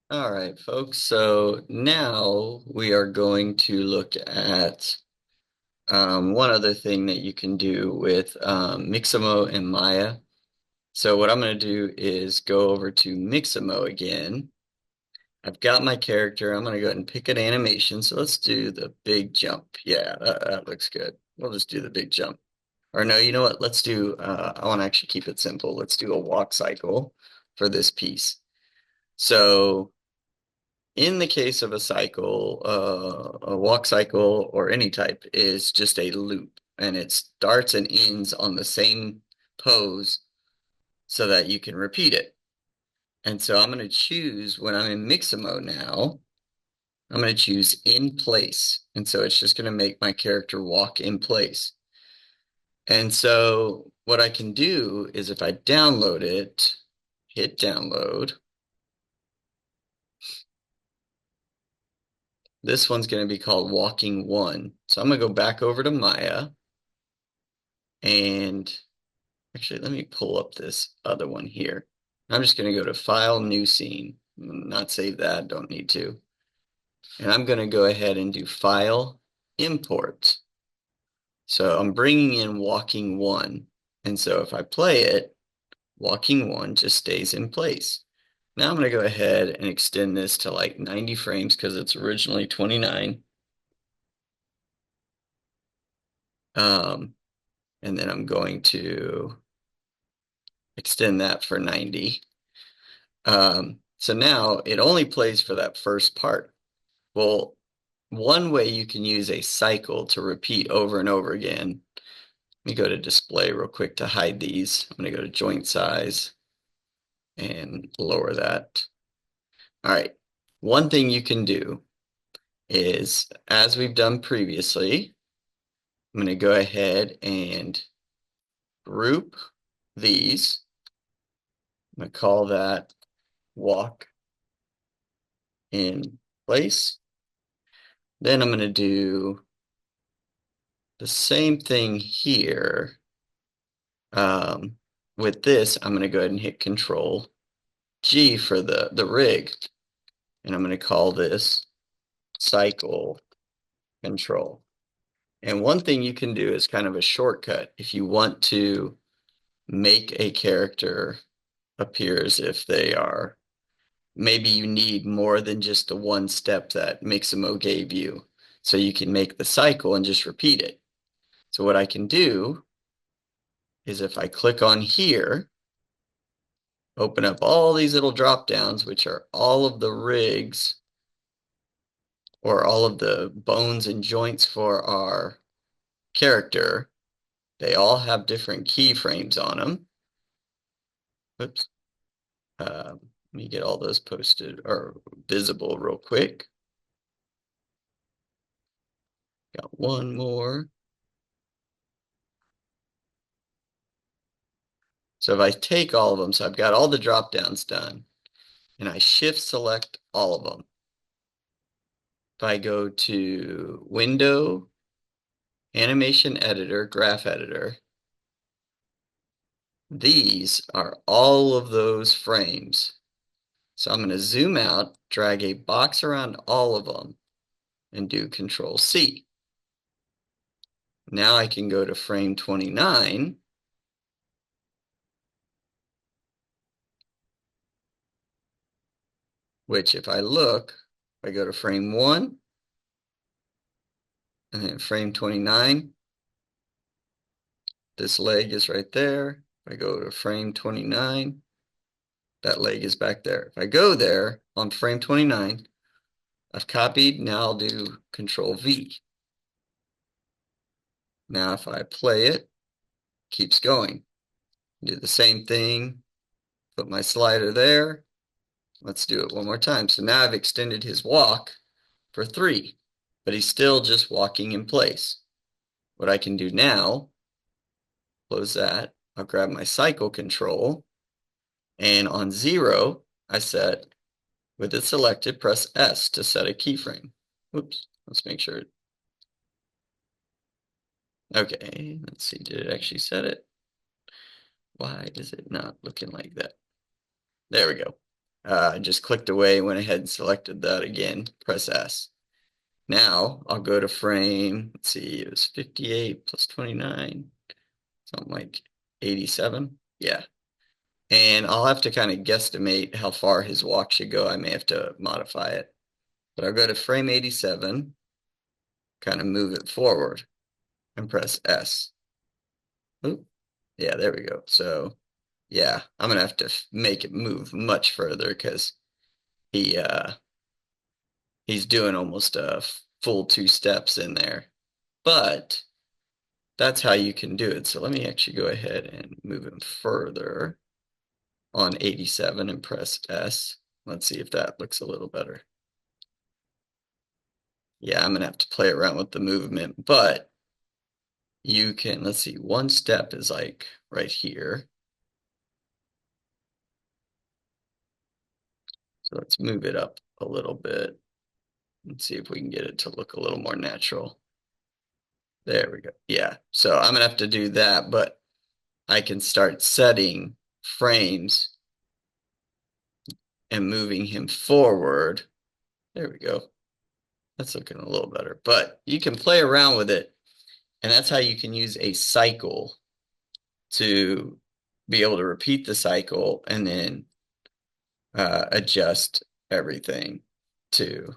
All right, folks. So now we are going to look at one other thing that you can do with Mixamo and Maya. So what I'm going to do is go over to Mixamo again. I've got my character. I'm going to go ahead and pick an animation. So let's do the big jump. Yeah, that looks good. We'll just do the big jump. Or no, you know what? Let's do, I want to actually keep it simple. Let's do a walk cycle for this piece. So in the case of a cycle, a walk cycle or any type is just a loop, and it starts and ends on the same pose so that you can repeat it. And so I'm going to choose, when I'm in Mixamo now, I'm going to choose in place. And so it's just going to make my character walk in place. And so what I can do is if I download it, hit download, this one's going to be called Walking One. So I'm going to go back over to Maya. And actually, let me pull up this other one here. I'm just going to go to File, New Scene. Not save that, don't need to. And I'm going to go ahead and do File, Import. So I'm bringing in Walking One. And so if I play it, Walking One just stays in place. Now I'm going to go ahead and extend this to like 90 frames because it's originally 29. And then I'm going to extend that for 90. So now it only plays for that first part. Well, one way you can use a cycle to repeat over and over again. Let me go to display real quick to hide these. I'm going to go to joint size and lower that. All right. One thing you can do is, as we've done previously, I'm going to go ahead and group these. I'm going to call that walk in place. Then I'm going to do the same thing here. With this, I'm going to go ahead and hit Control G for the rig. And I'm going to call this cycle control. And one thing you can do is kind of a shortcut if you want to make a character appear as if they are, maybe you need more than just the one step that Mixamo gave you. So you can make the cycle and just repeat it. So what I can do is if I click on here, open up all these little drop downs, which are all of the rigs or all of the bones and joints for our character. They all have different keyframes on them. Oops. Let me get all those posted or visible real quick. Got one more. So if I take all of them, so I've got all the drop downs done, and I shift select all of them. If I go to Window, Animation Editor, Graph Editor, these are all of those frames. So I'm going to zoom out, drag a box around all of them, and do Control C. Now I can go to frame 29, which if I look, I go to frame 1, and then frame 29, this leg is right there. If I go to frame 29, that leg is back there. If I go there on frame 29, I've copied. Now I'll do Control V. Now if I play it, keeps going. Do the same thing, put my slider there. Let's do it one more time. So now I've extended his walk for 3, but he's still just walking in place. What I can do now, close that. I'll grab my cycle control, and on 0, I set, with it selected, press S to set a keyframe. Oops, let's make sure. Okay, let's see, did it actually set it? Why is it not looking like that? There we go. I just clicked away, went ahead and selected that again, press S. Now I'll go to frame, let's see, it was 58 plus 29, something like 87. Yeah. And I'll have to kind of guesstimate how far his walk should go. I may have to modify it. But I'll go to frame 87, kind of move it forward and press S. Oop. Yeah, there we go. So yeah, I'm gonna have to make it move much further because he he's doing almost a full 2 steps in there. But that's how you can do it. So let me actually go ahead and move him further on 87 and press S. Let's see if that looks a little better. Yeah, I'm gonna have to play around with the movement, but you can, let's see, 1 step is like right here. So let's move it up a little bit and see if we can get it to look a little more natural. There we go. Yeah. So I'm gonna have to do that, but I can start setting frames and moving him forward. There we go. That's looking a little better, but you can play around with it. And that's how you can use a cycle to be able to repeat the cycle and then adjust everything to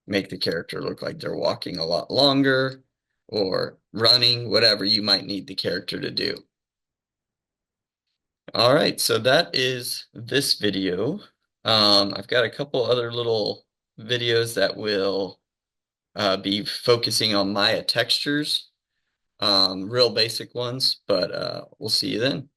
make the character look like they're walking a lot longer or running, whatever you might need the character to do. All right, so that is this video. I've got a couple other little videos that will be focusing on Maya textures, real basic ones, but we'll see you then.